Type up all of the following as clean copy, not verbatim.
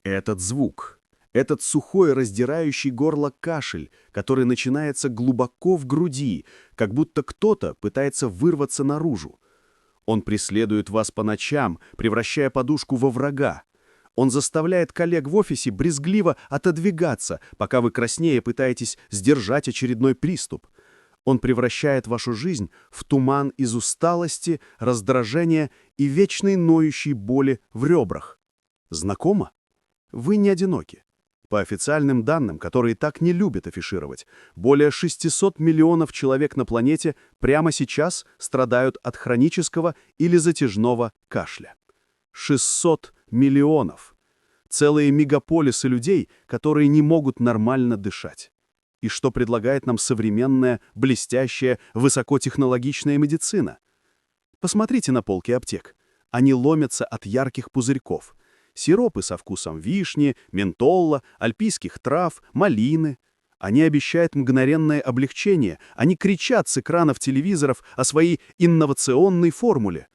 Этот звук, этот сухой, раздирающий горло кашель, который начинается глубоко в груди, как будто кто-то пытается вырваться наружу. Он преследует вас по ночам, превращая подушку во врага. Он заставляет коллег в офисе брезгливо отодвигаться, пока вы краснея пытаетесь сдержать очередной приступ. Он превращает вашу жизнь в туман из усталости, раздражения и вечной ноющей боли в ребрах. Знакомо? Вы не одиноки. По официальным данным, которые так не любят афишировать, более 600 миллионов человек на планете прямо сейчас страдают от хронического или затяжного кашля. 600 миллионов. Целые мегаполисы людей, которые не могут нормально дышать. И что предлагает нам современная, блестящая, высокотехнологичная медицина? Посмотрите на полки аптек. Они ломятся от ярких пузырьков. Сиропы со вкусом вишни, ментола, альпийских трав, малины. Они обещают мгновенное облегчение. Они кричат с экранов телевизоров о своей инновационной формуле.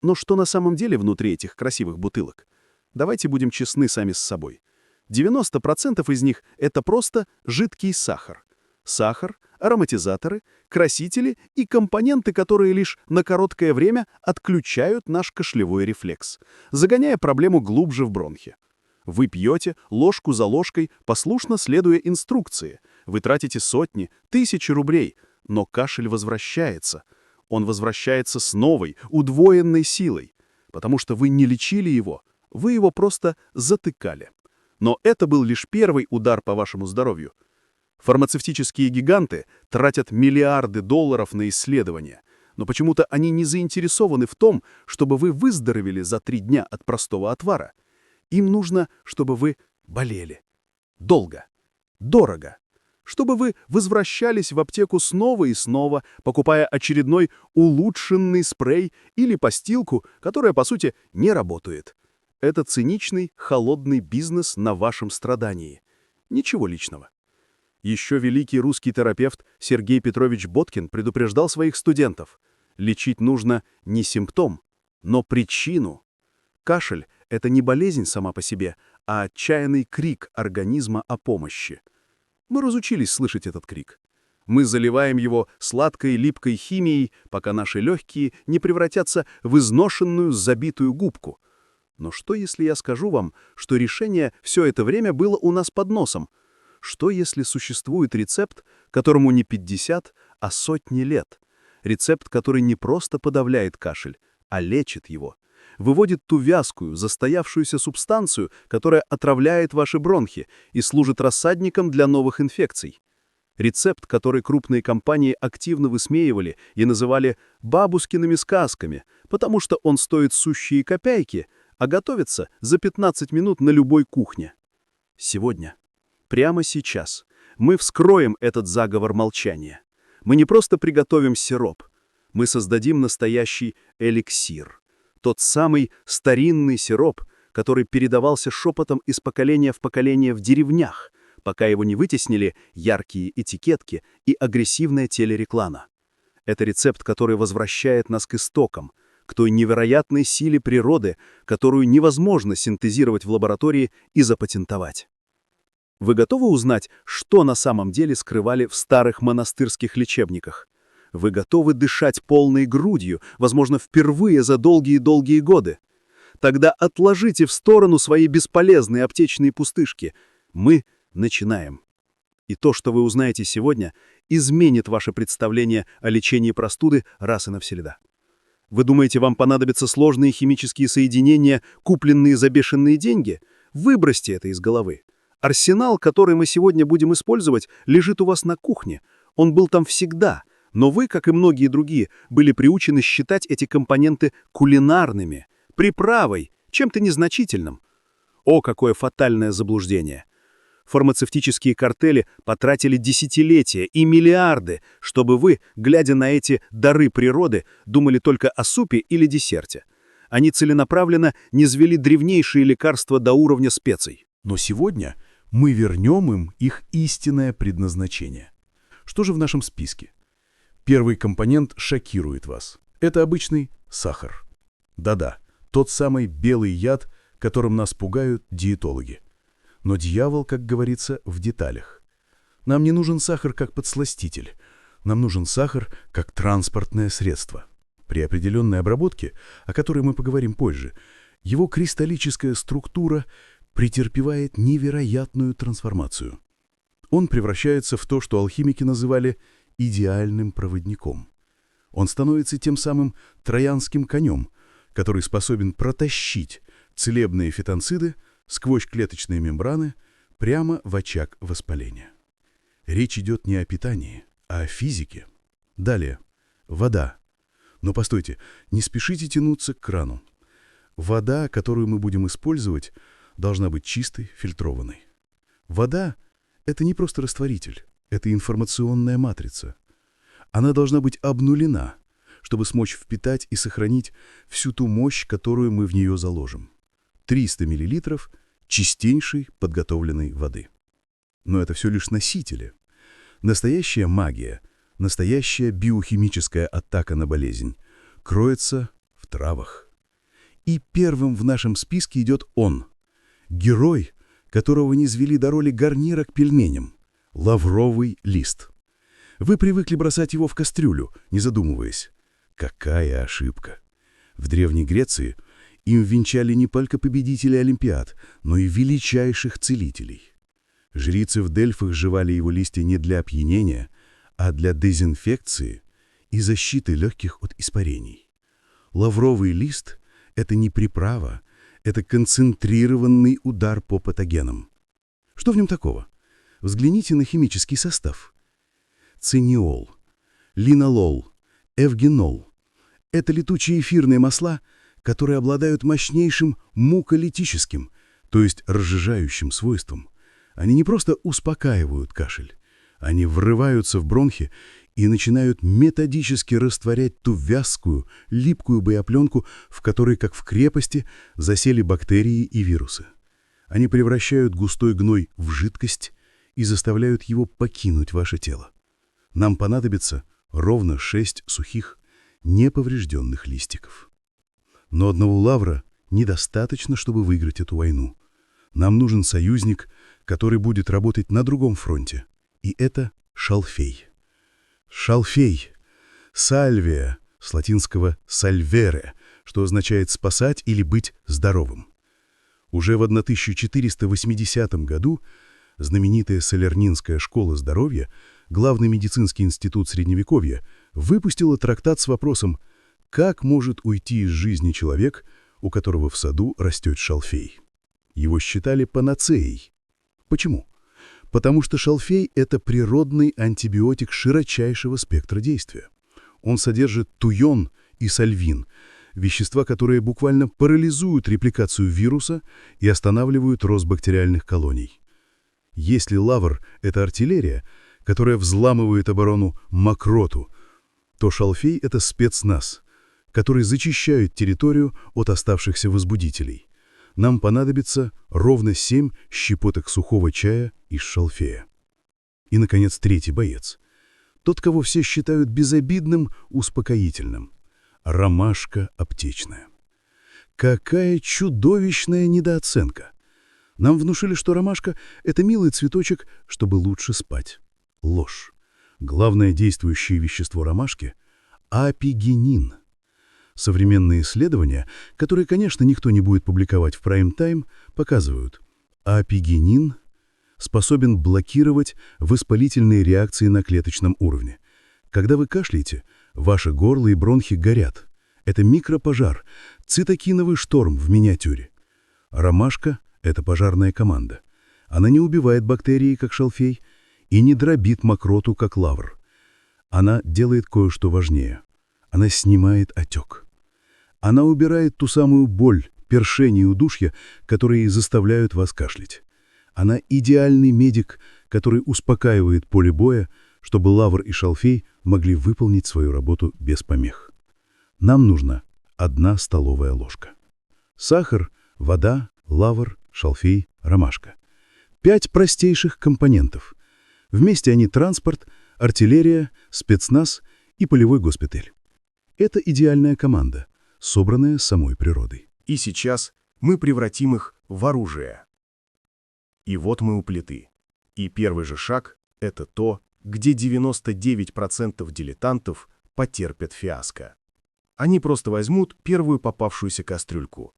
Но что на самом деле внутри этих красивых бутылок? Давайте будем честны сами с собой. 90% из них — это просто жидкий сахар. Сахар, ароматизаторы, красители и компоненты, которые лишь на короткое время отключают наш кашлевой рефлекс, загоняя проблему глубже в бронхи. Вы пьете ложку за ложкой, послушно следуя инструкции. Вы тратите сотни, тысячи рублей, но кашель возвращается. Он возвращается с новой, удвоенной силой, потому что вы не лечили его, вы его просто затыкали. Но это был лишь первый удар по вашему здоровью. Фармацевтические гиганты тратят миллиарды долларов на исследования, но почему-то они не заинтересованы в том, чтобы вы выздоровели за 3 дня от простого отвара. Им нужно, чтобы вы болели. Долго. Дорого. Чтобы вы возвращались в аптеку снова и снова, покупая очередной улучшенный спрей или постилку, которая, по сути, не работает. Это циничный, холодный бизнес на вашем страдании. Ничего личного. Еще великий русский терапевт Сергей Петрович Боткин предупреждал своих студентов: лечить нужно не симптом, но причину. Кашель — это не болезнь сама по себе, а отчаянный крик организма о помощи. Мы разучились слышать этот крик. Мы заливаем его сладкой липкой химией, пока наши легкие не превратятся в изношенную забитую губку. Но что, если я скажу вам, что решение все это время было у нас под носом? Что, если существует рецепт, которому не 50, а сотни лет? Рецепт, который не просто подавляет кашель, а лечит его. Выводит ту вязкую, застоявшуюся субстанцию, которая отравляет ваши бронхи и служит рассадником для новых инфекций. Рецепт, который крупные компании активно высмеивали и называли «бабушкиными сказками», потому что он стоит сущие копейки, а готовится за 15 минут на любой кухне. Сегодня, прямо сейчас, мы вскроем этот заговор молчания. Мы не просто приготовим сироп, мы создадим настоящий эликсир. Тот самый старинный сироп, который передавался шепотом из поколения в поколение в деревнях, пока его не вытеснили яркие этикетки и агрессивная телереклама. Это рецепт, который возвращает нас к истокам, к той невероятной силе природы, которую невозможно синтезировать в лаборатории и запатентовать. Вы готовы узнать, что на самом деле скрывали в старых монастырских лечебниках? Вы готовы дышать полной грудью, возможно, впервые за долгие-долгие годы? Тогда отложите в сторону свои бесполезные аптечные пустышки. Мы начинаем. И то, что вы узнаете сегодня, изменит ваше представление о лечении простуды раз и навсегда. Вы думаете, вам понадобятся сложные химические соединения, купленные за бешеные деньги? Выбросьте это из головы. Арсенал, который мы сегодня будем использовать, лежит у вас на кухне. Он был там всегда, но вы, как и многие другие, были приучены считать эти компоненты кулинарными, приправой, чем-то незначительным. О, какое фатальное заблуждение! Фармацевтические картели потратили десятилетия и миллиарды, чтобы вы, глядя на эти дары природы, думали только о супе или десерте. Они целенаправленно низвели древнейшие лекарства до уровня специй. Но сегодня мы вернем им их истинное предназначение. Что же в нашем списке? Первый компонент шокирует вас. Это обычный сахар. Да-да, тот самый белый яд, которым нас пугают диетологи. Но дьявол, как говорится, в деталях. Нам не нужен сахар как подсластитель. Нам нужен сахар как транспортное средство. При определенной обработке, о которой мы поговорим позже, его кристаллическая структура претерпевает невероятную трансформацию. Он превращается в то, что алхимики называли идеальным проводником. Он становится тем самым троянским конем, который способен протащить целебные фитонциды сквозь клеточные мембраны прямо в очаг воспаления. Речь идет не о питании, а о физике. Далее. Вода. Но постойте, не спешите тянуться к крану. Вода, которую мы будем использовать, должна быть чистой, фильтрованной. Вода — это не просто растворитель, это информационная матрица. Она должна быть обнулена, чтобы смочь впитать и сохранить всю ту мощь, которую мы в нее заложим. 300 мл чистейшей подготовленной воды. Но это все лишь носители. Настоящая магия, настоящая биохимическая атака на болезнь кроется в травах. И первым в нашем списке идет он, герой, которого низвели до роли гарнира к пельменям – лавровый лист. Вы привыкли бросать его в кастрюлю, не задумываясь. Какая ошибка! В Древней Греции им венчали не только победителей Олимпиад, но и величайших целителей. Жрицы в Дельфах жевали его листья не для опьянения, а для дезинфекции и защиты легких от испарений. Лавровый лист – это не приправа, это концентрированный удар по патогенам. Что в нем такого? Взгляните на химический состав. Циниол, линолол, эвгенол – это летучие эфирные масла, которые обладают мощнейшим муколитическим, то есть разжижающим свойством. Они не просто успокаивают кашель, они врываются в бронхи и начинают методически растворять ту вязкую, липкую боепленку, в которой, как в крепости, засели бактерии и вирусы. Они превращают густой гной в жидкость и заставляют его покинуть ваше тело. Нам понадобится ровно 6 сухих, неповрежденных листиков. Но одного лавра недостаточно, чтобы выиграть эту войну. Нам нужен союзник, который будет работать на другом фронте. И это шалфей. Шалфей. Сальвия, с латинского «salvere», что означает «спасать» или «быть здоровым». Уже в 1480 году знаменитая Салернинская школа здоровья, главный медицинский институт Средневековья, выпустила трактат с вопросом «Как может уйти из жизни человек, у которого в саду растет шалфей?» Его считали панацеей. Почему? Потому что шалфей – это природный антибиотик широчайшего спектра действия. Он содержит туйон и сальвин – вещества, которые буквально парализуют репликацию вируса и останавливают рост бактериальных колоний. Если лавр – это артиллерия, которая взламывает оборону мокроту, то шалфей – это спецназ, который зачищает территорию от оставшихся возбудителей. Нам понадобится ровно 7 щепоток сухого чая из шалфея. И, наконец, третий боец. Тот, кого все считают безобидным, успокоительным. Ромашка аптечная. Какая чудовищная недооценка! Нам внушили, что ромашка – это милый цветочек, чтобы лучше спать. Ложь. Главное действующее вещество ромашки – апигенин. Современные исследования, которые, конечно, никто не будет публиковать в прайм-тайм, показывают, апигенин способен блокировать воспалительные реакции на клеточном уровне. Когда вы кашляете, ваше горло и бронхи горят. Это микропожар, цитокиновый шторм в миниатюре. Ромашка – это пожарная команда. Она не убивает бактерии, как шалфей, и не дробит мокроту, как лавр. Она делает кое-что важнее. Она снимает отек. Она убирает ту самую боль, першение и удушье, которые заставляют вас кашлять. Она идеальный медик, который успокаивает поле боя, чтобы лавр и шалфей могли выполнить свою работу без помех. Нам нужна 1 столовая ложка. Сахар, вода, лавр, шалфей, ромашка. 5 простейших компонентов. Вместе они транспорт, артиллерия, спецназ и полевой госпиталь. Это идеальная команда, собранная самой природой. И сейчас мы превратим их в оружие. И вот мы у плиты. И первый же шаг — это то, где 99% дилетантов потерпят фиаско. Они просто возьмут первую попавшуюся кастрюльку.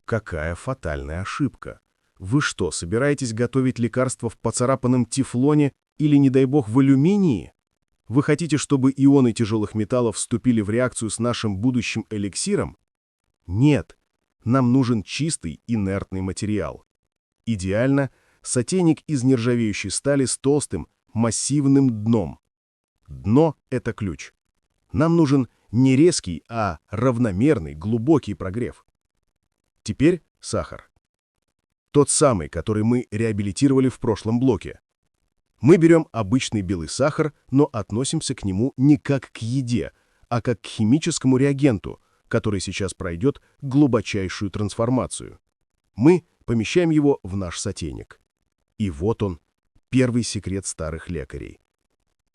Какая фатальная ошибка! Вы что, собираетесь готовить лекарство в поцарапанном тефлоне или, не дай бог, в алюминии? Вы хотите, чтобы ионы тяжелых металлов вступили в реакцию с нашим будущим эликсиром? Нет, нам нужен чистый инертный материал. Идеально сотейник из нержавеющей стали с толстым, массивным дном. Дно — это ключ. Нам нужен не резкий, а равномерный, глубокий прогрев. Теперь сахар. Тот самый, который мы реабилитировали в прошлом блоке. Мы берем обычный белый сахар, но относимся к нему не как к еде, а как к химическому реагенту, который сейчас пройдет глубочайшую трансформацию. Мы помещаем его в наш сотейник. И вот он, первый секрет старых лекарей.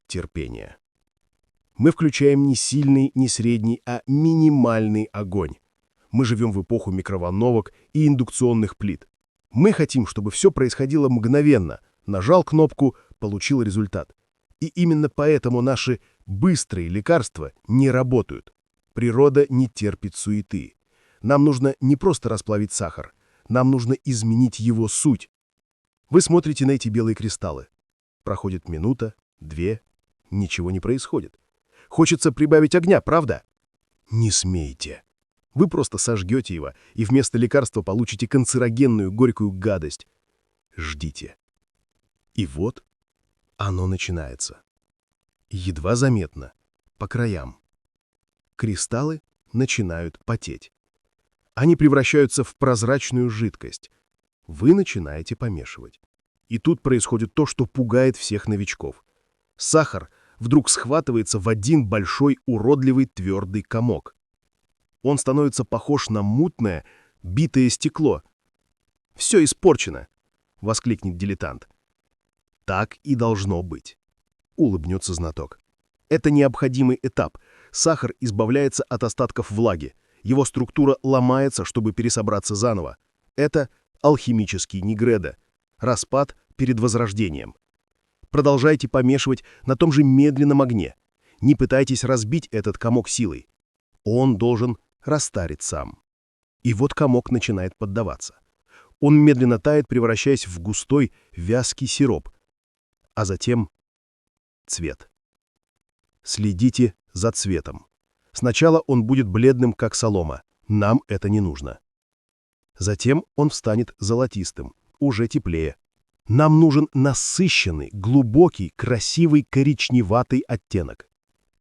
Терпение. Мы включаем не сильный, не средний, а минимальный огонь. Мы живем в эпоху микроволновок и индукционных плит. Мы хотим, чтобы все происходило мгновенно. Нажал кнопку, получил результат. И именно поэтому наши быстрые лекарства не работают. Природа не терпит суеты. Нам нужно не просто расплавить сахар, нам нужно изменить его суть. Вы смотрите на эти белые кристаллы. Проходит минута, две, ничего не происходит. Хочется прибавить огня, правда? Не смейте. Вы просто сожгете его, и вместо лекарства получите канцерогенную горькую гадость. Ждите. И вот оно начинается. Едва заметно, по краям. Кристаллы начинают потеть. Они превращаются в прозрачную жидкость. Вы начинаете помешивать. И тут происходит то, что пугает всех новичков. Сахар вдруг схватывается в один большой уродливый твердый комок. Он становится похож на мутное, битое стекло. «Все испорчено!» — воскликнет дилетант. «Так и должно быть», — улыбнется знаток. Это необходимый этап. Сахар избавляется от остатков влаги. Его структура ломается, чтобы пересобраться заново. Это алхимический Нигредо. Распад перед возрождением. Продолжайте помешивать на том же медленном огне. Не пытайтесь разбить этот комок силой. Он должен растаять сам. И вот комок начинает поддаваться. Он медленно тает, превращаясь в густой, вязкий сироп. А затем цвет. Следите за цветом. Сначала он будет бледным, как солома. Нам это не нужно. Затем он станет золотистым, уже теплее. Нам нужен насыщенный, глубокий, красивый коричневатый оттенок.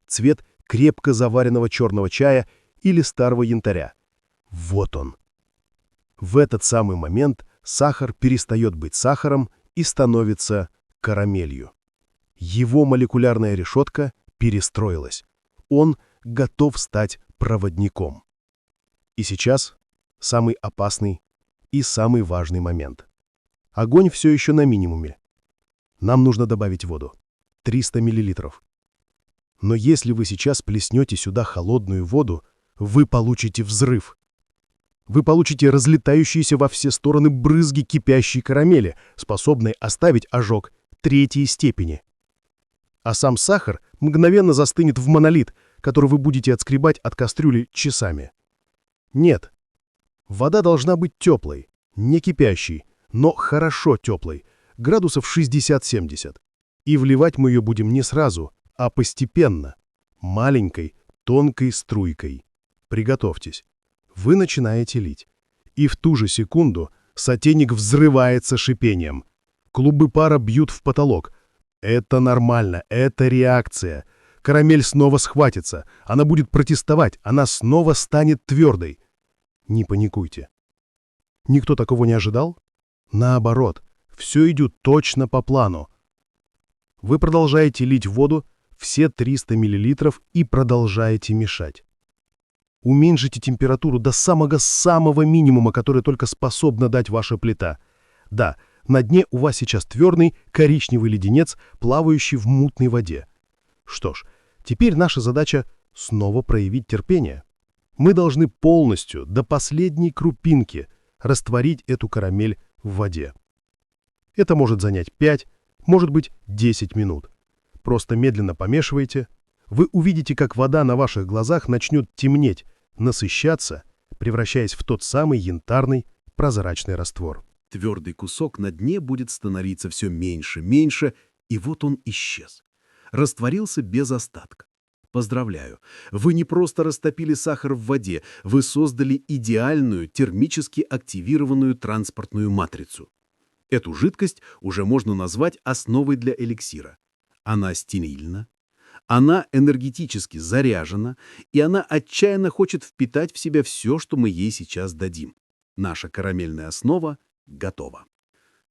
Цвет крепко заваренного черного чая или старого янтаря. Вот он. В этот самый момент сахар перестает быть сахаром и становится карамелью. Его молекулярная решетка перестроилась. Он готов стать проводником. И сейчас самый опасный и самый важный момент. Огонь все еще на минимуме. Нам нужно добавить воду. 300 мл. Но если вы сейчас плеснете сюда холодную воду, вы получите взрыв. Вы получите разлетающиеся во все стороны брызги кипящей карамели, способной оставить ожог третьей степени. А сам сахар мгновенно застынет в монолит, который вы будете отскребать от кастрюли часами. Нет. Вода должна быть теплой, не кипящей, но хорошо теплой, градусов 60-70. И вливать мы ее будем не сразу, а постепенно, маленькой, тонкой струйкой. Приготовьтесь. Вы начинаете лить. И в ту же секунду сотейник взрывается шипением. Клубы пара бьют в потолок. Это нормально, это реакция. Карамель снова схватится, она будет протестовать, она снова станет твердой. Не паникуйте. Никто такого не ожидал? Наоборот, все идет точно по плану. Вы продолжаете лить воду, все 300 мл, и продолжаете мешать. Уменьшите температуру до самого минимума, который только способна дать ваша плита. Да, на дне у вас сейчас твердый коричневый леденец, плавающий в мутной воде. Что ж, теперь наша задача снова проявить терпение. Мы должны полностью, до последней крупинки, растворить эту карамель в воде. Это может занять 5, может быть 10 минут. Просто медленно помешивайте. Вы увидите, как вода на ваших глазах начнет темнеть, насыщаться, превращаясь в тот самый янтарный прозрачный раствор. Твердый кусок на дне будет становиться все меньше, меньше, и вот он исчез. Растворился без остатка. Поздравляю, вы не просто растопили сахар в воде, вы создали идеальную термически активированную транспортную матрицу. Эту жидкость уже можно назвать основой для эликсира. Она стерильна, она энергетически заряжена, и она отчаянно хочет впитать в себя все, что мы ей сейчас дадим. Наша карамельная основа готова.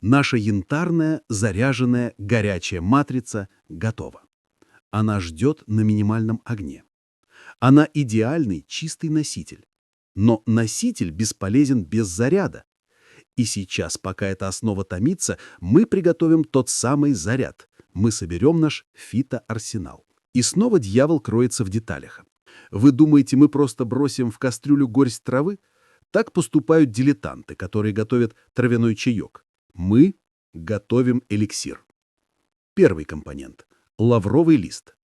Наша янтарная, заряженная, горячая матрица готова. Она ждет на минимальном огне. Она идеальный, чистый носитель. Но носитель бесполезен без заряда. И сейчас, пока эта основа томится, мы приготовим тот самый заряд. Мы соберем наш фитоарсенал. И снова дьявол кроется в деталях. Вы думаете, мы просто бросим в кастрюлю горсть травы? Так поступают дилетанты, которые готовят травяной чаек. Мы готовим эликсир. Первый компонент – лавровый лист.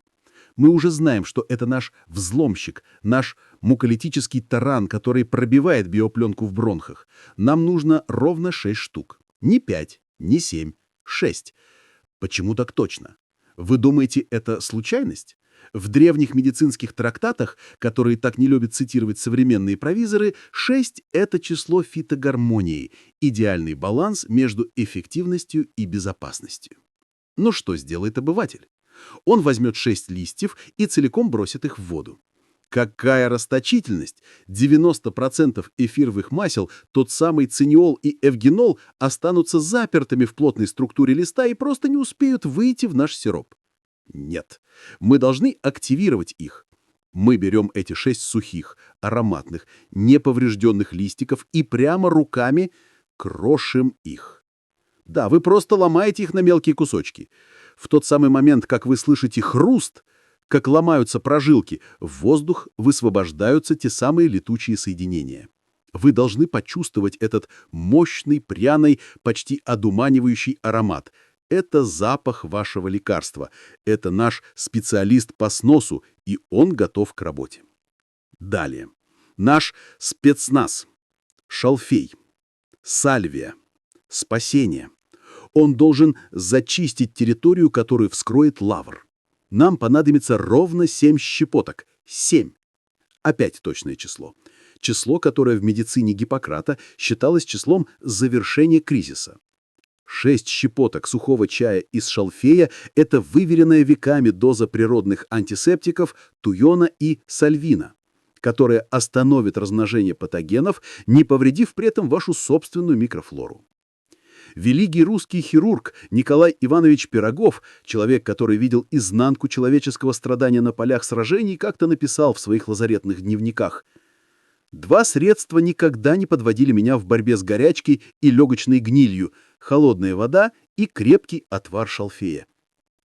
Мы уже знаем, что это наш взломщик, наш муколитический таран, который пробивает биопленку в бронхах. Нам нужно ровно 6 штук. Не 5, не 7, 6. Почему так точно? Вы думаете, это случайность? В древних медицинских трактатах, которые так не любят цитировать современные провизоры, 6 – это число фитогармонии, идеальный баланс между эффективностью и безопасностью. Но что сделает обыватель? Он возьмет 6 листьев и целиком бросит их в воду. Какая расточительность! 90% эфировых масел, тот самый циниол и эвгенол, останутся запертыми в плотной структуре листа и просто не успеют выйти в наш сироп. Нет, мы должны активировать их. Мы берем эти 6 сухих, ароматных, неповрежденных листиков и прямо руками крошим их. Да, вы просто ломаете их на мелкие кусочки. В тот самый момент, как вы слышите хруст, как ломаются прожилки, в воздух высвобождаются те самые летучие соединения. Вы должны почувствовать этот мощный, пряный, почти одуманивающий аромат. Это запах вашего лекарства. Это наш специалист по сносу, и он готов к работе. Далее. Наш спецназ. Шалфей. Сальвия. Спасение. Он должен зачистить территорию, которую вскроет лавр. Нам понадобится ровно 7 щепоток. 7. Опять точное число. Число, которое в медицине Гиппократа считалось числом завершения кризиса. 6 щепоток сухого чая из шалфея – это выверенная веками доза природных антисептиков туйона и сальвина, которая остановит размножение патогенов, не повредив при этом вашу собственную микрофлору. Великий русский хирург Николай Иванович Пирогов, человек, который видел изнанку человеческого страдания на полях сражений, как-то написал в своих лазаретных дневниках: «Два средства никогда не подводили меня в борьбе с горячкой и легочной гнилью – холодная вода и крепкий отвар шалфея».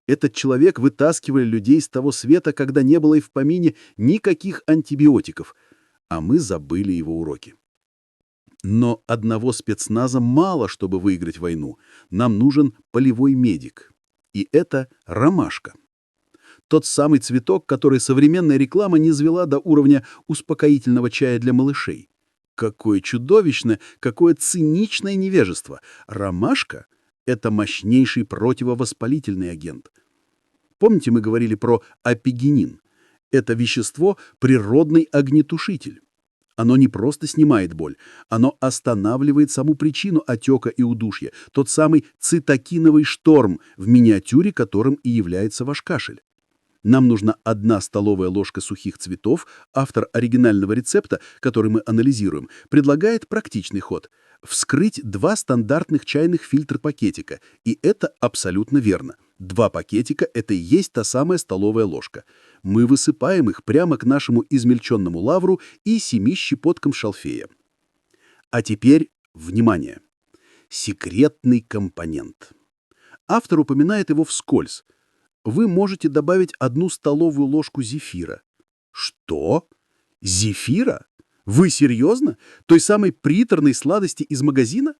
Этот человек вытаскивал людей с того света, когда не было и в помине никаких антибиотиков, а мы забыли его уроки. Но одного спецназа мало, чтобы выиграть войну. Нам нужен полевой медик. И это ромашка. Тот самый цветок, который современная реклама низвела до уровня успокоительного чая для малышей. Какое чудовищное, какое циничное невежество. Ромашка – это мощнейший противовоспалительный агент. Помните, мы говорили про апигенин? Это вещество – природный огнетушитель. Оно не просто снимает боль, оно останавливает саму причину отека и удушья, тот самый цитокиновый шторм, в миниатюре которым и является ваш кашель. Нам нужна 1 столовая ложка сухих цветов. Автор оригинального рецепта, который мы анализируем, предлагает практичный ход – вскрыть 2 стандартных чайных фильтр-пакетика. И это абсолютно верно. 2 пакетика – это и есть та самая столовая ложка. Мы высыпаем их прямо к нашему измельченному лавру и 7 щепоткам шалфея. А теперь, внимание! Секретный компонент. Автор упоминает его вскользь. Вы можете добавить 1 столовую ложку зефира. Что? Зефира? Вы серьезно? Той самой приторной сладости из магазина?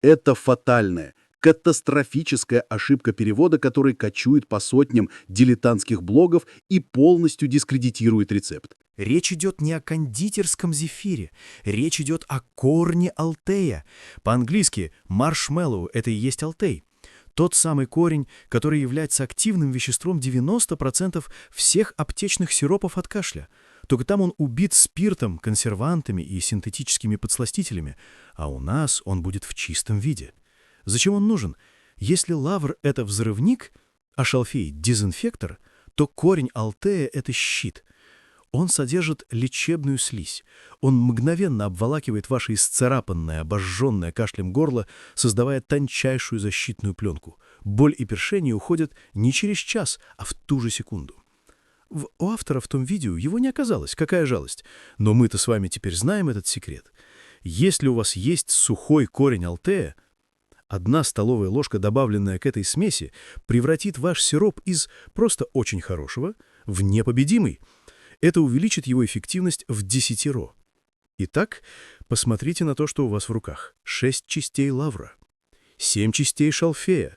Это фатальное, Катастрофическая ошибка перевода, который кочует по сотням дилетантских блогов и полностью дискредитирует рецепт. Речь идет не о кондитерском зефире, речь идет о корне алтея. По-английски маршмеллоу – это и есть алтей. Тот самый корень, который является активным веществом 90% всех аптечных сиропов от кашля. Только там он убит спиртом, консервантами и синтетическими подсластителями, а у нас он будет в чистом виде. Зачем он нужен? Если лавр – это взрывник, а шалфей – дезинфектор, то корень алтея – это щит. Он содержит лечебную слизь. Он мгновенно обволакивает ваше исцарапанное, обожженное кашлем горло, создавая тончайшую защитную пленку. Боль и першение уходят не через час, а в ту же секунду. У автора в том видео его не оказалось, какая жалость. Но мы-то с вами теперь знаем этот секрет. Если у вас есть сухой корень алтея, 1 столовая ложка, добавленная к этой смеси, превратит ваш сироп из просто очень хорошего в непобедимый. Это увеличит его эффективность в 10 ро. Итак, посмотрите на то, что у вас в руках. 6 частей лавра, 7 частей шалфея,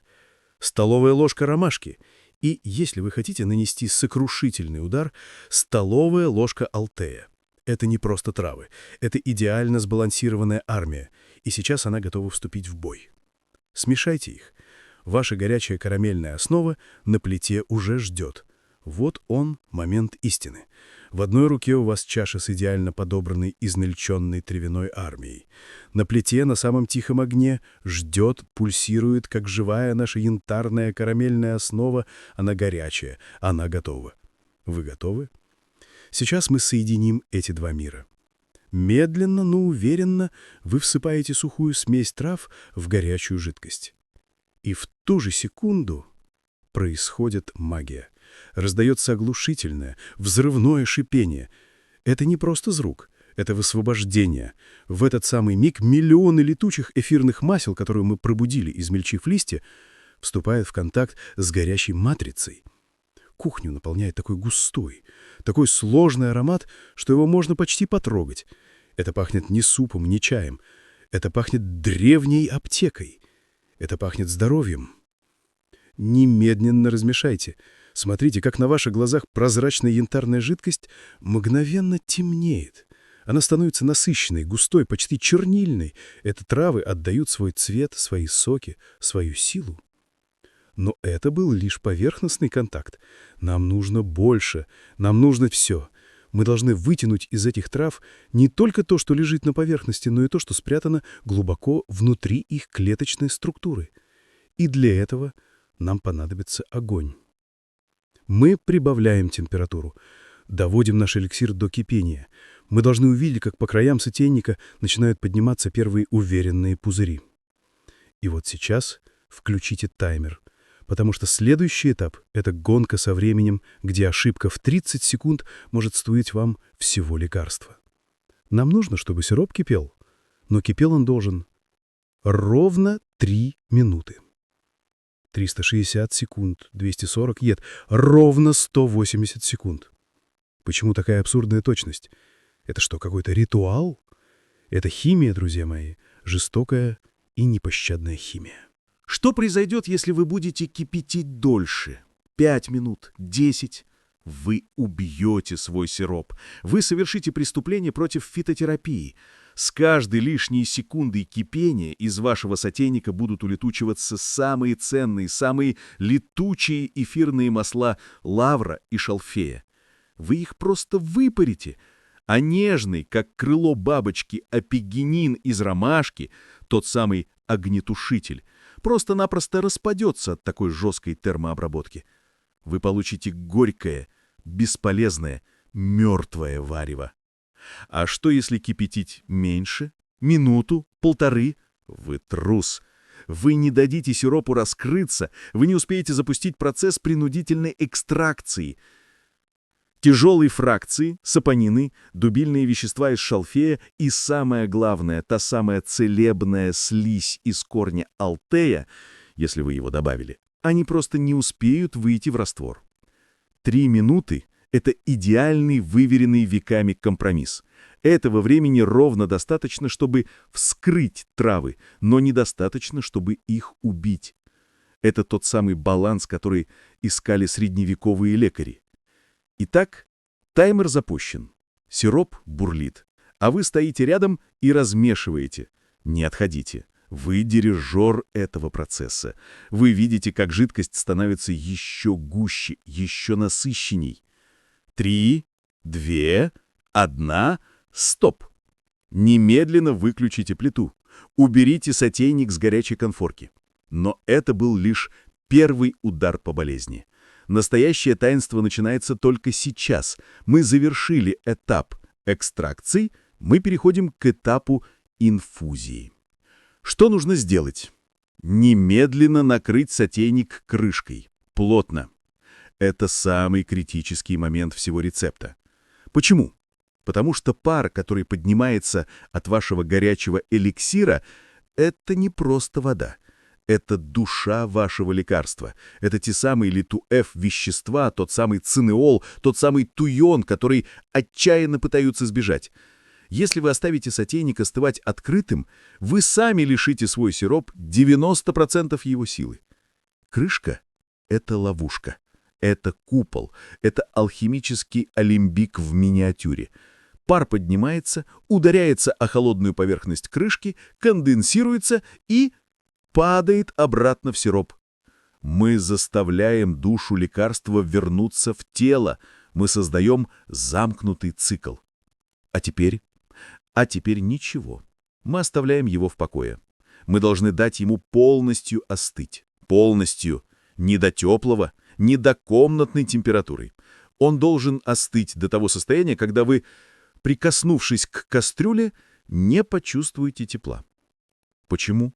столовая ложка ромашки и, если вы хотите нанести сокрушительный удар, столовая ложка алтея. Это не просто травы, это идеально сбалансированная армия, и сейчас она готова вступить в бой. Смешайте их. Ваша горячая карамельная основа на плите уже ждет. Вот он, момент истины. В одной руке у вас чаша с идеально подобранной измельченной травяной армией. На плите на самом тихом огне ждет, пульсирует, как живая наша янтарная карамельная основа. Она горячая, она готова. Вы готовы? Сейчас мы соединим эти два мира. Медленно, но уверенно вы всыпаете сухую смесь трав в горячую жидкость. И в ту же секунду происходит магия. Раздается оглушительное, взрывное шипение. Это не просто звук, это высвобождение. В этот самый миг миллионы летучих эфирных масел, которые мы пробудили, измельчив листья, вступают в контакт с горящей матрицей. Кухню наполняет такой густой, такой сложный аромат, что его можно почти потрогать. Это пахнет не супом, не чаем. Это пахнет древней аптекой. Это пахнет здоровьем. Немедленно размешайте. Смотрите, как на ваших глазах прозрачная янтарная жидкость мгновенно темнеет. Она становится насыщенной, густой, почти чернильной. Это травы отдают свой цвет, свои соки, свою силу. Но это был лишь поверхностный контакт. Нам нужно больше, нам нужно все. Мы должны вытянуть из этих трав не только то, что лежит на поверхности, но и то, что спрятано глубоко внутри их клеточной структуры. И для этого нам понадобится огонь. Мы прибавляем температуру, доводим наш эликсир до кипения. Мы должны увидеть, как по краям сотейника начинают подниматься первые уверенные пузыри. И вот сейчас включите таймер, потому что следующий этап — это гонка со временем, где ошибка в 30 секунд может стоить вам всего лекарства. Нам нужно, чтобы сироп кипел, но кипел он должен ровно 3 минуты. 360 секунд, 240 нет, ровно 180 секунд. Почему такая абсурдная точность? Это что, какой-то ритуал? Это химия, друзья мои, жестокая и непощадная химия. Что произойдет, если вы будете кипятить дольше? 5 минут, 10? Вы убьете свой сироп. Вы совершите преступление против фитотерапии. С каждой лишней секундой кипения из вашего сотейника будут улетучиваться самые ценные, самые летучие эфирные масла лавра и шалфея. Вы их просто выпарите, а нежный, как крыло бабочки, апигенин из ромашки, тот самый огнетушитель, просто-напросто распадется от такой жесткой термообработки. Вы получите горькое, бесполезное, мертвое варево. А что, если кипятить меньше? Минуту, полторы? Вы трус. Вы не дадите сиропу раскрыться, вы не успеете запустить процесс принудительной экстракции. Тяжелые фракции, сапонины, дубильные вещества из шалфея и, самое главное, та самая целебная слизь из корня алтея, если вы его добавили, они просто не успеют выйти в раствор. 3 минуты Это идеальный, выверенный веками компромисс. Этого времени ровно достаточно, чтобы вскрыть травы, но недостаточно, чтобы их убить. Это тот самый баланс, который искали средневековые лекари. Итак, таймер запущен. Сироп бурлит. А вы стоите рядом и размешиваете. Не отходите. Вы дирижер этого процесса. Вы видите, как жидкость становится еще гуще, еще насыщенней. 3, 2, 1, стоп! Немедленно выключите плиту. Уберите сотейник с горячей конфорки. Но это был лишь первый удар по болезни. Настоящее таинство начинается только сейчас. Мы завершили этап экстракции, мы переходим к этапу инфузии. Что нужно сделать? Немедленно накрыть сотейник крышкой. Плотно. Это самый критический момент всего рецепта. Почему? Потому что пар, который поднимается от вашего горячего эликсира, это не просто вода. Это душа вашего лекарства. Это те самые литу-Ф вещества, тот самый цинеол, тот самый туйон, который отчаянно пытаются сбежать. Если вы оставите сотейник остывать открытым, вы сами лишите свой сироп 90% его силы. Крышка — это ловушка. Это купол. Это алхимический алимбик в миниатюре. Пар поднимается, ударяется о холодную поверхность крышки, конденсируется и падает обратно в сироп. Мы заставляем душу лекарства вернуться в тело. Мы создаем замкнутый цикл. А теперь ничего. Мы оставляем его в покое. Мы должны дать ему полностью остыть. Полностью. Не до теплого, не до комнатной температуры. Он должен остыть до того состояния, когда вы, прикоснувшись к кастрюле, не почувствуете тепла. Почему?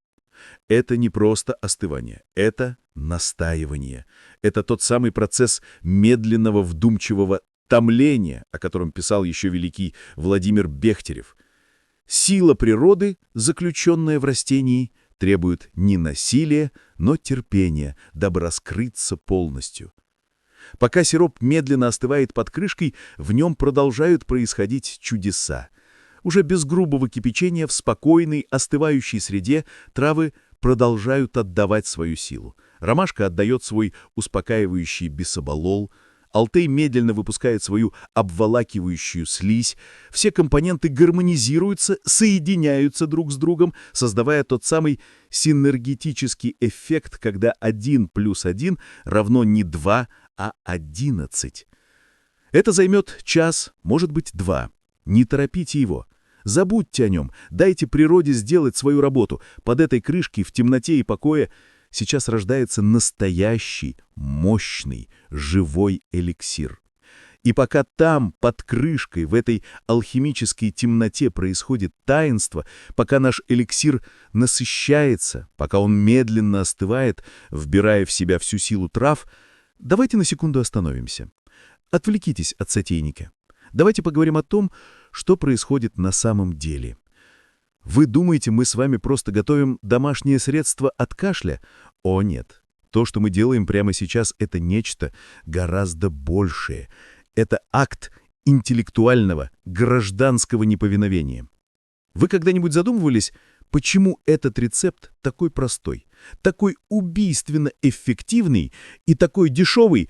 Это не просто остывание, это настаивание. Это тот самый процесс медленного вдумчивого томления, о котором писал еще великий Владимир Бехтерев. Сила природы, заключенная в растении, требует не насилия, но терпения, дабы раскрыться полностью. Пока сироп медленно остывает под крышкой, в нем продолжают происходить чудеса. Уже без грубого кипячения в спокойной, остывающей среде травы продолжают отдавать свою силу. Ромашка отдает свой успокаивающий бисоболол, алтей медленно выпускает свою обволакивающую слизь, все компоненты гармонизируются, соединяются друг с другом, создавая тот самый синергетический эффект, когда 1 + 1 равно не 2, а 11. Это займет час, может быть, 2. Не торопите его. Забудьте о нем, дайте природе сделать свою работу. Под этой крышкой, в темноте и покое, сейчас рождается настоящий, мощный, живой эликсир. И пока там, под крышкой, в этой алхимической темноте происходит таинство, пока наш эликсир насыщается, пока он медленно остывает, вбирая в себя всю силу трав, давайте на секунду остановимся. Отвлекитесь от сотейника. Давайте поговорим о том, что происходит на самом деле. Вы думаете, мы с вами просто готовим домашнее средство от кашля? О, нет. То, что мы делаем прямо сейчас, это нечто гораздо большее. Это акт интеллектуального, гражданского неповиновения. Вы когда-нибудь задумывались, почему этот рецепт такой простой, такой убийственно эффективный и такой дешевый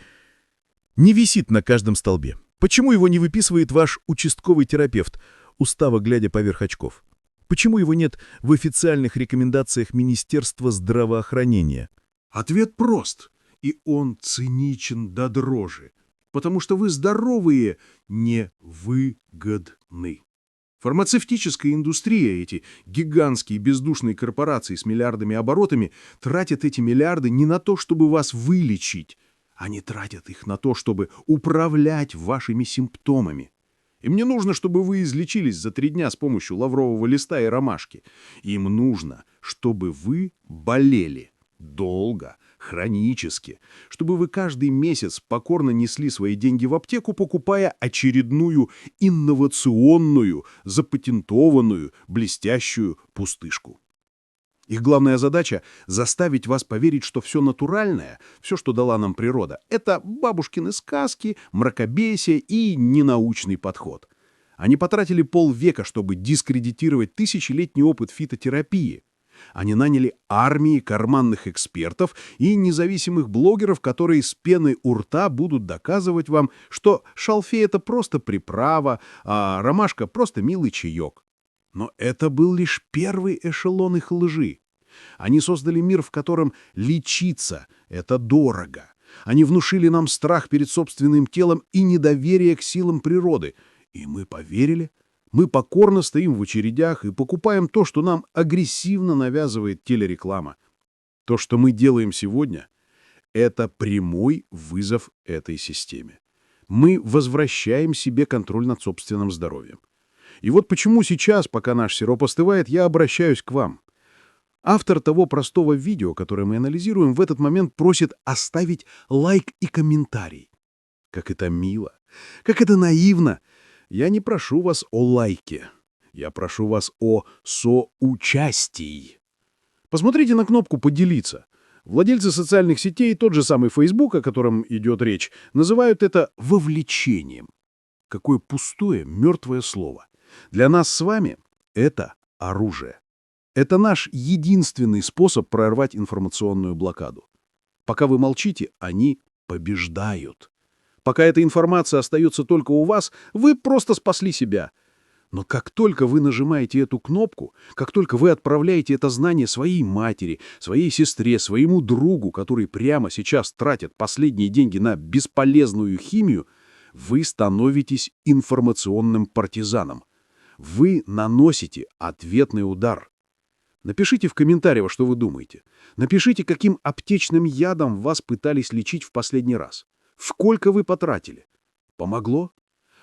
не висит на каждом столбе? Почему его не выписывает ваш участковый терапевт, устало глядя поверх очков? Почему его нет в официальных рекомендациях Министерства здравоохранения? Ответ прост, и он циничен до дрожи, потому что вы здоровые невыгодны. Фармацевтическая индустрия, эти гигантские бездушные корпорации с миллиардами оборотами, тратят эти миллиарды не на то, чтобы вас вылечить, они тратят их на то, чтобы управлять вашими симптомами. Им не нужно, чтобы вы излечились за 3 дня с помощью лаврового листа и ромашки. Им нужно, чтобы вы болели долго, хронически, чтобы вы каждый месяц покорно несли свои деньги в аптеку, покупая очередную инновационную, запатентованную, блестящую пустышку. Их главная задача — заставить вас поверить, что все натуральное, все, что дала нам природа, это бабушкины сказки, мракобесие и ненаучный подход. Они потратили полвека, чтобы дискредитировать тысячелетний опыт фитотерапии. Они наняли армии карманных экспертов и независимых блогеров, которые с пеной у рта будут доказывать вам, что шалфей — это просто приправа, а ромашка — просто милый чаек. Но это был лишь первый эшелон их лжи. Они создали мир, в котором лечиться — это дорого. Они внушили нам страх перед собственным телом и недоверие к силам природы. И мы поверили. Мы покорно стоим в очередях и покупаем то, что нам агрессивно навязывает телереклама. То, что мы делаем сегодня, это прямой вызов этой системе. Мы возвращаем себе контроль над собственным здоровьем. И вот почему сейчас, пока наш сироп остывает, я обращаюсь к вам. Автор того простого видео, которое мы анализируем, в этот момент просит оставить лайк и комментарий. Как это мило, как это наивно. Я не прошу вас о лайке, я прошу вас о соучастии. Посмотрите на кнопку «Поделиться». Владельцы социальных сетей, тот же самый Facebook, о котором идет речь, называют это вовлечением. Какое пустое, мертвое слово. Для нас с вами это оружие. Это наш единственный способ прорвать информационную блокаду. Пока вы молчите, они побеждают. Пока эта информация остается только у вас, вы просто спасли себя. Но как только вы нажимаете эту кнопку, как только вы отправляете это знание своей матери, своей сестре, своему другу, который прямо сейчас тратит последние деньги на бесполезную химию, вы становитесь информационным партизаном. Вы наносите ответный удар. Напишите в комментариях, что вы думаете. Напишите, каким аптечным ядом вас пытались лечить в последний раз. Сколько вы потратили? Помогло?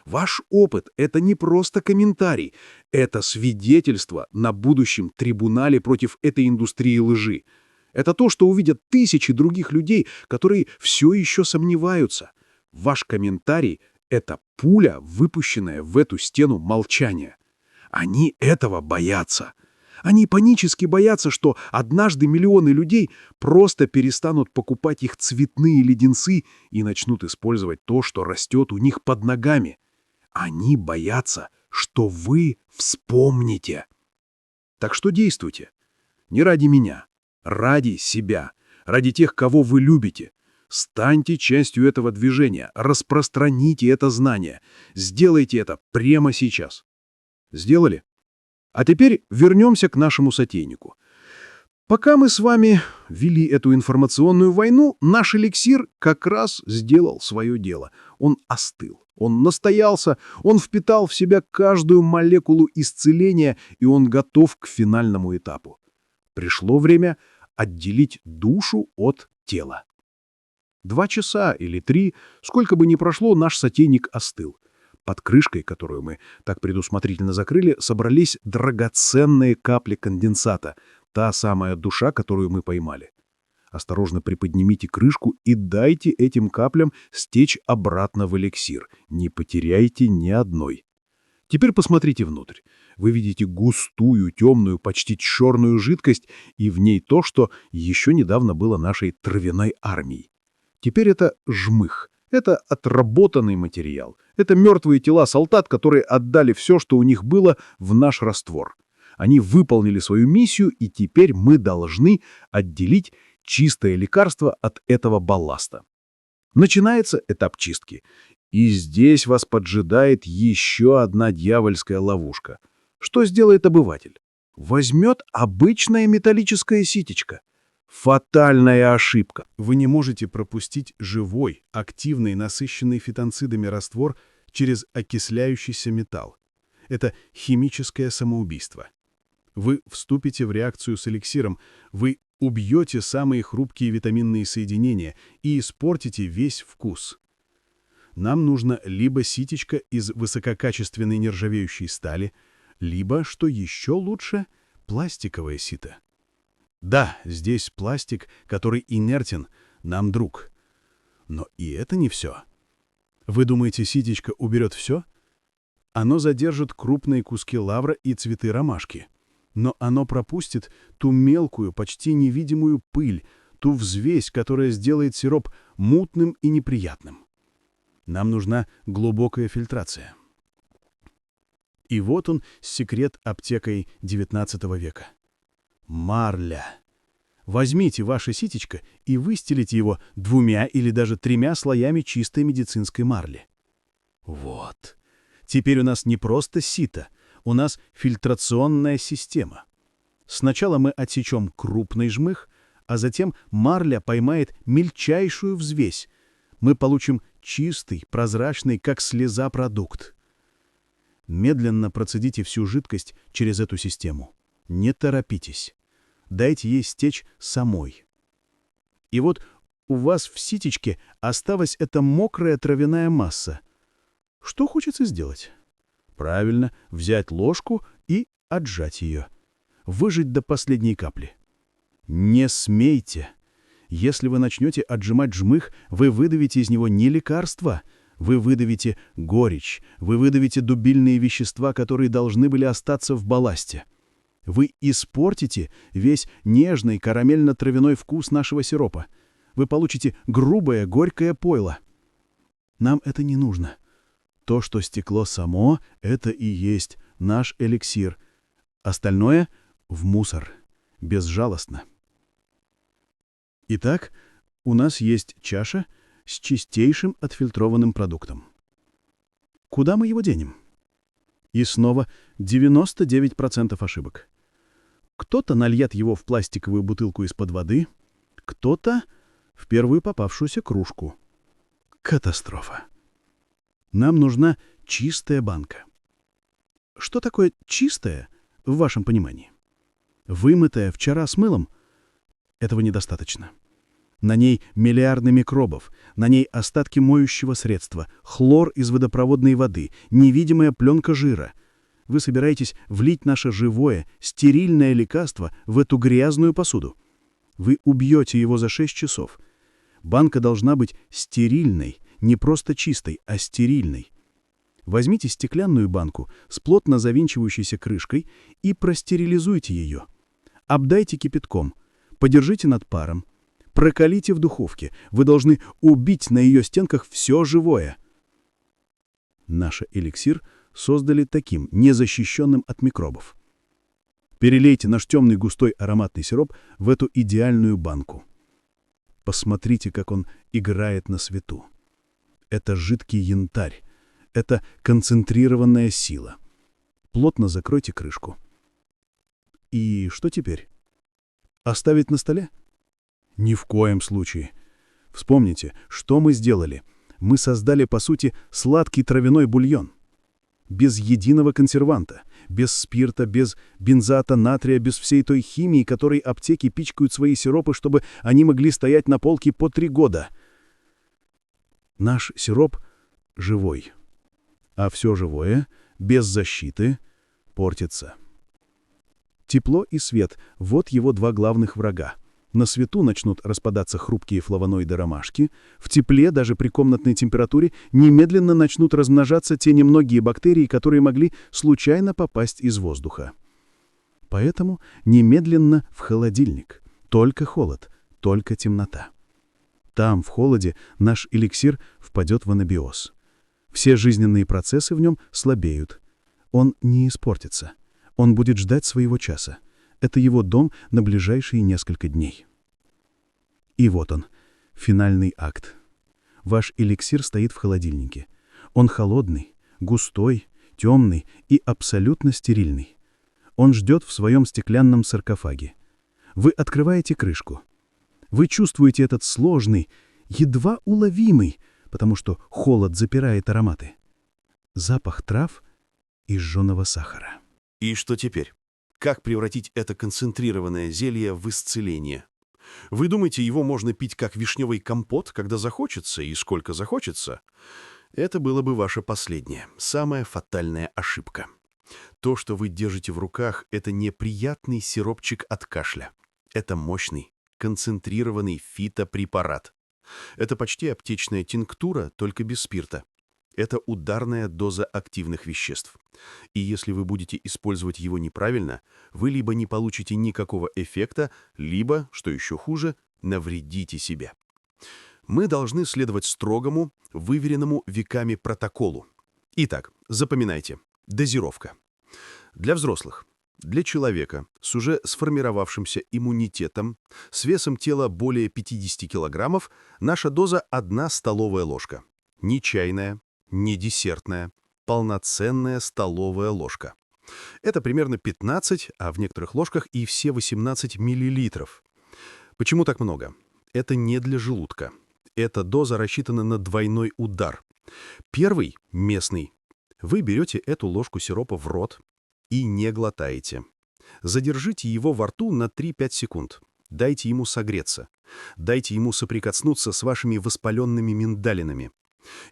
Ваш опыт — это не просто комментарий, это свидетельство на будущем трибунале против этой индустрии лжи. Это то, что увидят тысячи других людей, которые все еще сомневаются. Ваш комментарий — это пуля, выпущенная в эту стену молчания. Они этого боятся. Они панически боятся, что однажды миллионы людей просто перестанут покупать их цветные леденцы и начнут использовать то, что растет у них под ногами. Они боятся, что вы вспомните. Так что действуйте. Не ради меня, ради себя, ради тех, кого вы любите. Станьте частью этого движения, распространите это знание. Сделайте это прямо сейчас. Сделали? А теперь вернемся к нашему сотейнику. Пока мы с вами вели эту информационную войну, наш эликсир как раз сделал свое дело. Он остыл, он настоялся, он впитал в себя каждую молекулу исцеления, и он готов к финальному этапу. Пришло время отделить душу от тела. 2 часа или 3, сколько бы ни прошло, наш сотейник остыл. Под крышкой, которую мы так предусмотрительно закрыли, собрались драгоценные капли конденсата, та самая душа, которую мы поймали. Осторожно приподнимите крышку и дайте этим каплям стечь обратно в эликсир. Не потеряйте ни одной. Теперь посмотрите внутрь. Вы видите густую, темную, почти черную жидкость, и в ней то, что еще недавно было нашей травяной армией. Теперь это жмых. Это отработанный материал. Это мертвые тела солдат, которые отдали все, что у них было, в наш раствор. Они выполнили свою миссию, и теперь мы должны отделить чистое лекарство от этого балласта. Начинается этап чистки. И здесь вас поджидает еще одна дьявольская ловушка. Что сделает обыватель? Возьмет обычное металлическое ситечко. Фатальная ошибка. Вы не можете пропустить живой, активный, насыщенный фитонцидами раствор через окисляющийся металл. Это химическое самоубийство. Вы вступите в реакцию с эликсиром, вы убьете самые хрупкие витаминные соединения и испортите весь вкус. Нам нужно либо ситечко из высококачественной нержавеющей стали, либо, что еще лучше, пластиковое сито. Да, здесь пластик, который инертен, нам друг. Но и это не все. Вы думаете, ситечко уберет все? Оно задержит крупные куски лавра и цветы ромашки. Но оно пропустит ту мелкую, почти невидимую пыль, ту взвесь, которая сделает сироп мутным и неприятным. Нам нужна глубокая фильтрация. И вот он, секрет аптекой XIX века. Марля. Возьмите ваше ситечко и выстелите его 2 или даже 3 слоями чистой медицинской марли. Вот. Теперь у нас не просто сито, у нас фильтрационная система. Сначала мы отсечем крупный жмых, а затем марля поймает мельчайшую взвесь. Мы получим чистый, прозрачный, как слеза, продукт. Медленно процедите всю жидкость через эту систему. Не торопитесь. Дайте ей стечь самой. И вот у вас в ситечке осталась эта мокрая травяная масса. Что хочется сделать? Правильно, взять ложку и отжать ее. Выжать до последней капли. Не смейте. Если вы начнете отжимать жмых, вы выдавите из него не лекарство, вы выдавите горечь, вы выдавите дубильные вещества, которые должны были остаться в балласте. Вы испортите весь нежный карамельно-травяной вкус нашего сиропа. Вы получите грубое, горькое пойло. Нам это не нужно. То, что стекло само, это и есть наш эликсир. Остальное — в мусор. Безжалостно. Итак, у нас есть чаша с чистейшим отфильтрованным продуктом. Куда мы его денем? И снова 99% ошибок. Кто-то нальет его в пластиковую бутылку из-под воды, кто-то в первую попавшуюся кружку. Катастрофа. Нам нужна чистая банка. Что такое чистая в вашем понимании? Вымытая вчера с мылом? Этого недостаточно. На ней миллиарды микробов, на ней остатки моющего средства, хлор из водопроводной воды, невидимая пленка жира. Вы собираетесь влить наше живое, стерильное лекарство в эту грязную посуду. Вы убьете его за 6 часов. Банка должна быть стерильной, не просто чистой, а стерильной. Возьмите стеклянную банку с плотно завинчивающейся крышкой и простерилизуйте ее. Обдайте кипятком, подержите над паром, прокалите в духовке. Вы должны убить на ее стенках все живое. Наш эликсир создали таким, незащищенным от микробов. Перелейте наш темный густой ароматный сироп в эту идеальную банку. Посмотрите, как он играет на свету. Это жидкий янтарь. Это концентрированная сила. Плотно закройте крышку. И что теперь? Оставить на столе? Ни в коем случае. Вспомните, что мы сделали. Мы создали, по сути, сладкий травяной бульон. Без единого консерванта, без спирта, без бензоата натрия, без всей той химии, которой аптеки пичкают свои сиропы, чтобы они могли стоять на полке по 3 года. Наш сироп живой. А все живое, без защиты, портится. Тепло и свет — вот его 2 главных врага. На свету начнут распадаться хрупкие флавоноиды ромашки, в тепле, даже при комнатной температуре, немедленно начнут размножаться те немногие бактерии, которые могли случайно попасть из воздуха. Поэтому немедленно в холодильник. Только холод, только темнота. Там, в холоде, наш эликсир впадет в анабиоз. Все жизненные процессы в нем слабеют. Он не испортится. Он будет ждать своего часа. Это его дом на ближайшие несколько дней. И вот он, финальный акт. Ваш эликсир стоит в холодильнике. Он холодный, густой, темный и абсолютно стерильный. Он ждет в своем стеклянном саркофаге. Вы открываете крышку. Вы чувствуете этот сложный, едва уловимый, потому что холод запирает ароматы, запах трав и жженого сахара. И что теперь? Как превратить это концентрированное зелье в исцеление? Вы думаете, его можно пить как вишневый компот, когда захочется и сколько захочется? Это было бы ваша последняя, самая фатальная ошибка. То, что вы держите в руках, это не приятный сиропчик от кашля. Это мощный, концентрированный фитопрепарат. Это почти аптечная тинктура, только без спирта. Это ударная доза активных веществ. И если вы будете использовать его неправильно, вы либо не получите никакого эффекта, либо, что еще хуже, навредите себе. Мы должны следовать строгому, выверенному веками протоколу. Итак, запоминайте. Дозировка. Для взрослых. Для человека с уже сформировавшимся иммунитетом, с весом тела более 50 килограммов, наша доза 1 столовая ложка. Не чайная, не десертная, полноценная столовая ложка. Это примерно 15, а в некоторых ложках и все 18 миллилитров. Почему так много? Это не для желудка. Эта доза рассчитана на двойной удар. Первый, местный. Вы берете эту ложку сиропа в рот и не глотаете. Задержите его во рту на 3-5 секунд. Дайте ему согреться. Дайте ему соприкоснуться с вашими воспаленными миндалинами.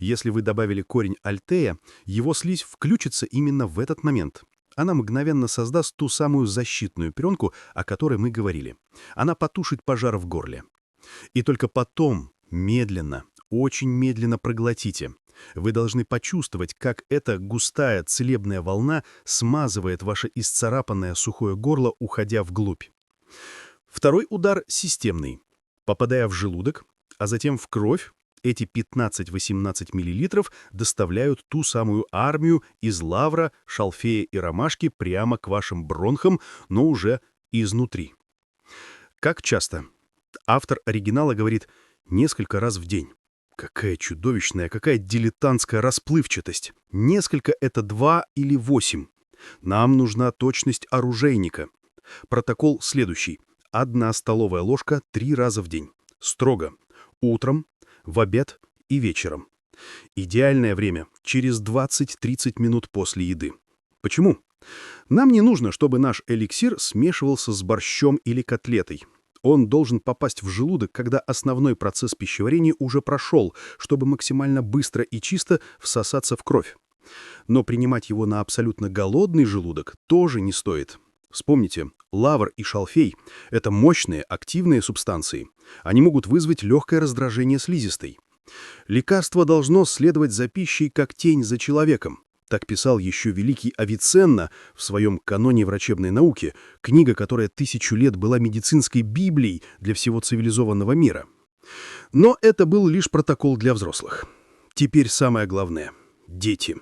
Если вы добавили корень альтея, его слизь включится именно в этот момент. Она мгновенно создаст ту самую защитную пленку, о которой мы говорили. Она потушит пожар в горле. И только потом, медленно, очень медленно проглотите. Вы должны почувствовать, как эта густая целебная волна смазывает ваше исцарапанное сухое горло, уходя вглубь. Второй удар системный. Попадая в желудок, а затем в кровь, эти 15-18 мл доставляют ту самую армию из лавра, шалфея и ромашки прямо к вашим бронхам, но уже изнутри. Как часто? Автор оригинала говорит несколько раз в день. Какая чудовищная, какая дилетантская расплывчатость. Несколько — это 2 или 8. Нам нужна точность оружейника. Протокол следующий. 1 столовая ложка 3 раза в день. Строго. Утром, в обед и вечером. Идеальное время — через 20-30 минут после еды. Почему? Нам не нужно, чтобы наш эликсир смешивался с борщом или котлетой. Он должен попасть в желудок, когда основной процесс пищеварения уже прошел, чтобы максимально быстро и чисто всосаться в кровь. Но принимать его на абсолютно голодный желудок тоже не стоит. Вспомните, лавр и шалфей — это мощные, активные субстанции. Они могут вызвать легкое раздражение слизистой. Лекарство должно следовать за пищей, как тень за человеком. Так писал еще великий Авиценна в своем «Каноне врачебной науки», книга, которая 1000 лет была медицинской библией для всего цивилизованного мира. Но это был лишь протокол для взрослых. Теперь самое главное — дети.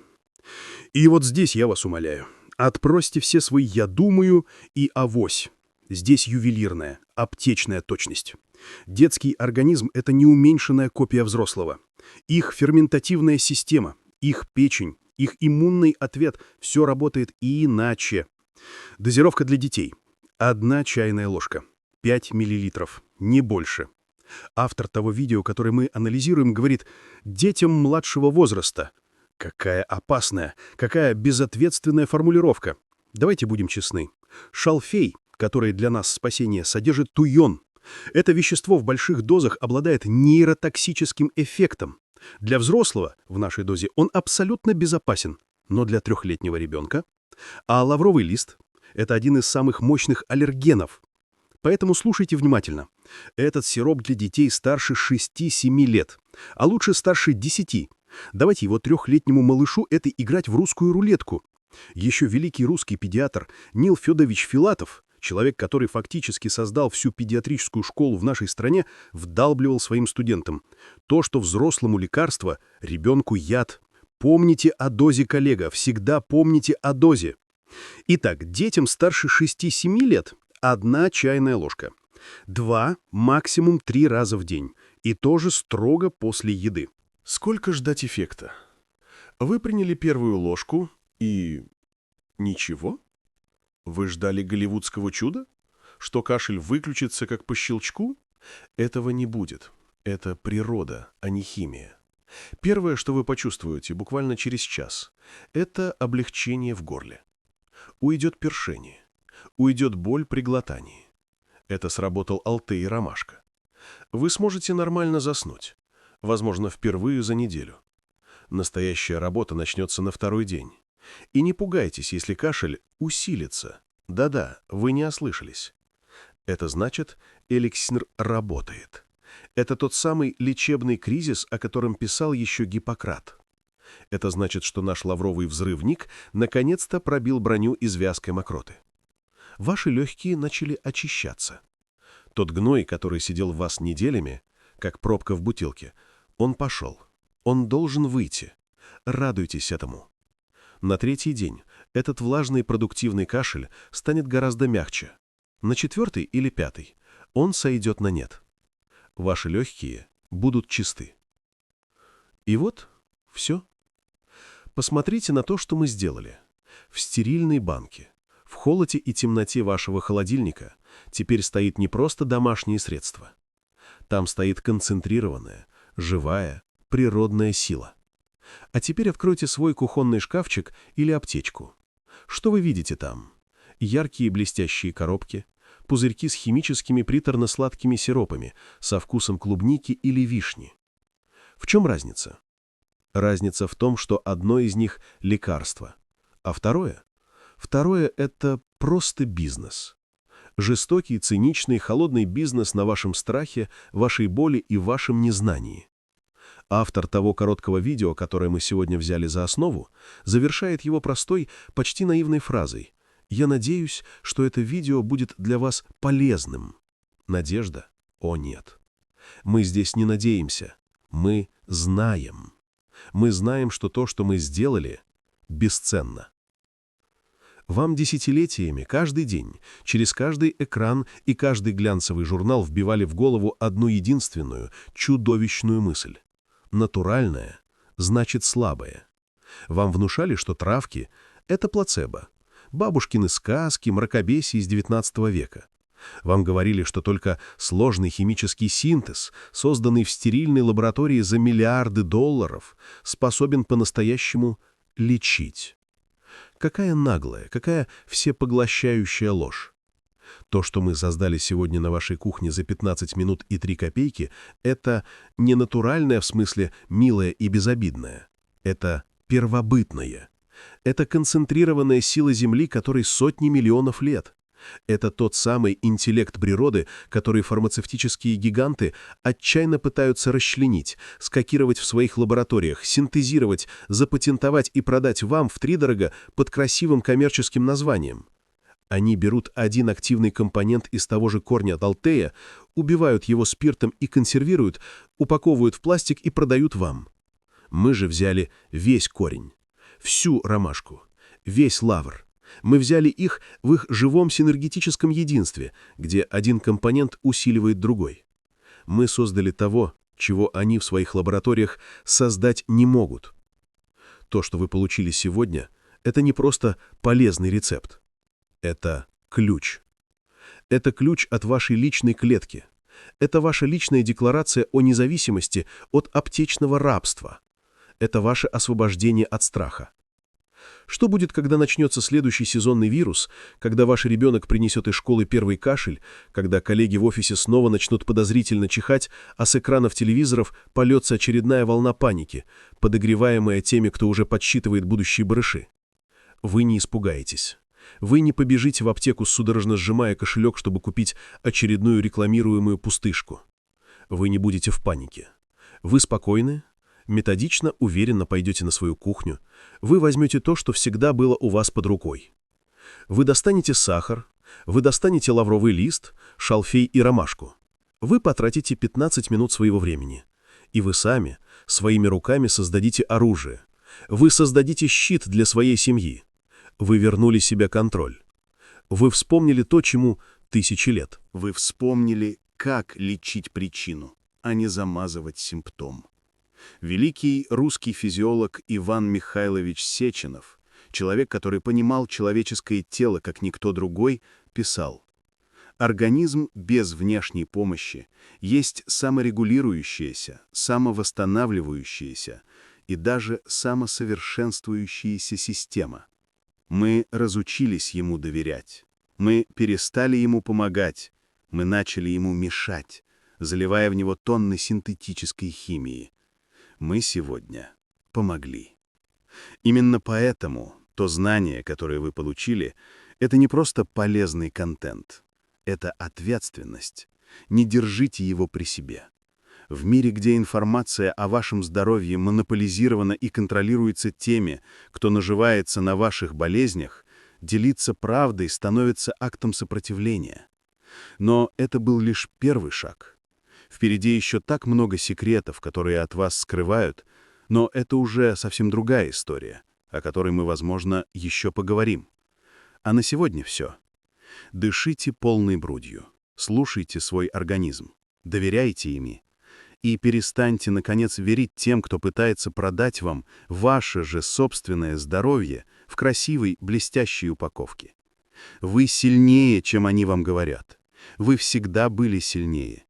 И вот здесь я вас умоляю. Отбросьте все свои «я думаю» и «авось». Здесь ювелирная, аптечная точность. Детский организм — это не уменьшенная копия взрослого. Их ферментативная система, их печень, их иммунный ответ — все работает иначе. Дозировка для детей. 1 чайная ложка. 5 мл, не больше. Автор того видео, которое мы анализируем, говорит «детям младшего возраста». Какая опасная, какая безответственная формулировка. Давайте будем честны. Шалфей, который для нас спасение, содержит туйон. Это вещество в больших дозах обладает нейротоксическим эффектом. Для взрослого в нашей дозе он абсолютно безопасен, но для 3-летнего ребенка. А лавровый лист — это один из самых мощных аллергенов. Поэтому слушайте внимательно. Этот сироп для детей старше 6-7 лет, а лучше старше 10. Давайте его 3-летнему малышу это играть в русскую рулетку. Еще великий русский педиатр Нил Федорович Филатов, человек, который фактически создал всю педиатрическую школу в нашей стране, вдалбливал своим студентам: то, что взрослому лекарство, ребенку яд. Помните о дозе, коллега, всегда помните о дозе. Итак, детям старше 6-7 лет 1 чайная ложка. 2, максимум 3 раза в день. И тоже строго после еды. Сколько ждать эффекта? Вы приняли первую ложку и... ничего? Вы ждали голливудского чуда? Что кашель выключится как по щелчку? Этого не будет. Это природа, а не химия. Первое, что вы почувствуете буквально через час, это облегчение в горле. Уйдет першение. Уйдет боль при глотании. Это сработал алтей и ромашка. Вы сможете нормально заснуть. Возможно, впервые за неделю. Настоящая работа начнется на 2-й день. И не пугайтесь, если кашель усилится. Да-да, вы не ослышались. Это значит, эликсир работает. Это тот самый лечебный кризис, о котором писал еще Гиппократ. Это значит, что наш лавровый взрывник наконец-то пробил броню из вязкой мокроты. Ваши легкие начали очищаться. Тот гной, который сидел в вас неделями, как пробка в бутылке, он пошел. Он должен выйти. Радуйтесь этому. На третий день этот влажный продуктивный кашель станет гораздо мягче. На четвертый или пятый он сойдет на нет. Ваши легкие будут чисты. И вот все. Посмотрите на то, что мы сделали. В стерильной банке, в холоде и темноте вашего холодильника теперь стоит не просто домашнее средство. Там стоит концентрированная, живая, природная сила. А теперь откройте свой кухонный шкафчик или аптечку. Что вы видите там? Яркие блестящие коробки, пузырьки с химическими приторно-сладкими сиропами со вкусом клубники или вишни. В чем разница? Разница в том, что одно из них – лекарство, а второе – это просто бизнес. Жестокий, циничный, холодный бизнес на вашем страхе, вашей боли и вашем незнании. Автор того короткого видео, которое мы сегодня взяли за основу, завершает его простой, почти наивной фразой: «Я надеюсь, что это видео будет для вас полезным». Надежда? О нет. Мы здесь не надеемся. Мы знаем. Мы знаем, что то, что мы сделали, бесценно. Вам десятилетиями, каждый день, через каждый экран и каждый глянцевый журнал вбивали в голову одну единственную, чудовищную мысль. Натуральное значит слабое. Вам внушали, что травки – это плацебо. Бабушкины сказки, мракобесие из XIX века. Вам говорили, что только сложный химический синтез, созданный в стерильной лаборатории за миллиарды долларов, способен по-настоящему лечить. Какая наглая, какая всепоглощающая ложь. То, что мы создали сегодня на вашей кухне за 15 минут и 3 копейки, это не натуральное в смысле милое и безобидное. Это первобытное. Это концентрированная сила Земли, которой сотни миллионов лет. Это тот самый интеллект природы, который фармацевтические гиганты отчаянно пытаются расчленить, скопировать в своих лабораториях, синтезировать, запатентовать и продать вам втридорога под красивым коммерческим названием. Они берут один активный компонент из того же корня алтея, убивают его спиртом и консервируют, упаковывают в пластик и продают вам. Мы же взяли весь корень, всю ромашку, весь лавр. Мы взяли их в их живом синергетическом единстве, где один компонент усиливает другой. Мы создали того, чего они в своих лабораториях создать не могут. То, что вы получили сегодня, это не просто полезный рецепт. Это ключ. Это ключ от вашей личной клетки. Это ваша личная декларация о независимости от аптечного рабства. Это ваше освобождение от страха. Что будет, когда начнется следующий сезонный вирус, когда ваш ребенок принесет из школы первый кашель, когда коллеги в офисе снова начнут подозрительно чихать, а с экранов телевизоров польется очередная волна паники, подогреваемая теми, кто уже подсчитывает будущие барыши? Вы не испугаетесь. Вы не побежите в аптеку, судорожно сжимая кошелек, чтобы купить очередную рекламируемую пустышку. Вы не будете в панике. Вы спокойны, методично, уверенно пойдете на свою кухню. Вы возьмете то, что всегда было у вас под рукой. Вы достанете сахар, вы достанете лавровый лист, шалфей и ромашку. Вы потратите 15 минут своего времени. И вы сами, своими руками создадите оружие. Вы создадите щит для своей семьи. Вы вернули себе контроль. Вы вспомнили то, чему тысячи лет. Вы вспомнили, как лечить причину, а не замазывать симптом. Великий русский физиолог Иван Михайлович Сеченов, человек, который понимал человеческое тело как никто другой, писал: «Организм без внешней помощи есть саморегулирующаяся, самовосстанавливающаяся и даже самосовершенствующаяся система. Мы разучились ему доверять, мы перестали ему помогать, мы начали ему мешать, заливая в него тонны синтетической химии. Мы сегодня помогли». Именно поэтому то знание, которое вы получили, это не просто полезный контент, это ответственность. Не держите его при себе. В мире, где информация о вашем здоровье монополизирована и контролируется теми, кто наживается на ваших болезнях, делиться правдой становится актом сопротивления. Но это был лишь первый шаг. Впереди еще так много секретов, которые от вас скрывают, но это уже совсем другая история, о которой мы, возможно, еще поговорим. А на сегодня все. Дышите полной грудью, слушайте свой организм, доверяйте ими и перестаньте, наконец, верить тем, кто пытается продать вам ваше же собственное здоровье в красивой, блестящей упаковке. Вы сильнее, чем они вам говорят. Вы всегда были сильнее.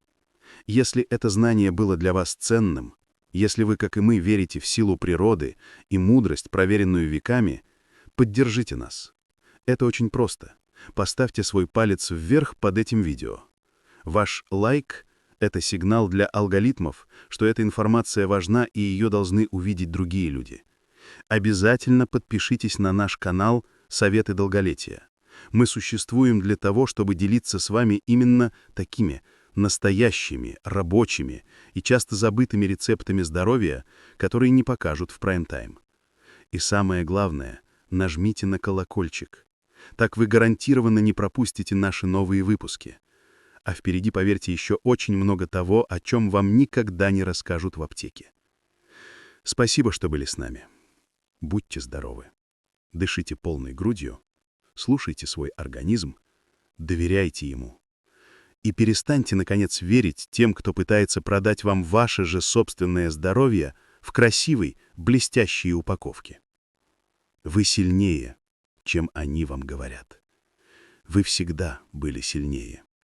Если это знание было для вас ценным, если вы, как и мы, верите в силу природы и мудрость, проверенную веками, поддержите нас. Это очень просто. Поставьте свой палец вверх под этим видео. Ваш лайк — это сигнал для алгоритмов, что эта информация важна и ее должны увидеть другие люди. Обязательно подпишитесь на наш канал «Советы долголетия». Мы существуем для того, чтобы делиться с вами именно такими настоящими, рабочими и часто забытыми рецептами здоровья, которые не покажут в прайм-тайм. И самое главное, нажмите на колокольчик. Так вы гарантированно не пропустите наши новые выпуски. А впереди, поверьте, еще очень много того, о чем вам никогда не расскажут в аптеке. Спасибо, что были с нами. Будьте здоровы. Дышите полной грудью, слушайте свой организм, доверяйте ему. И перестаньте, наконец, верить тем, кто пытается продать вам ваше же собственное здоровье в красивой, блестящей упаковке. Вы сильнее, чем они вам говорят. Вы всегда были сильнее.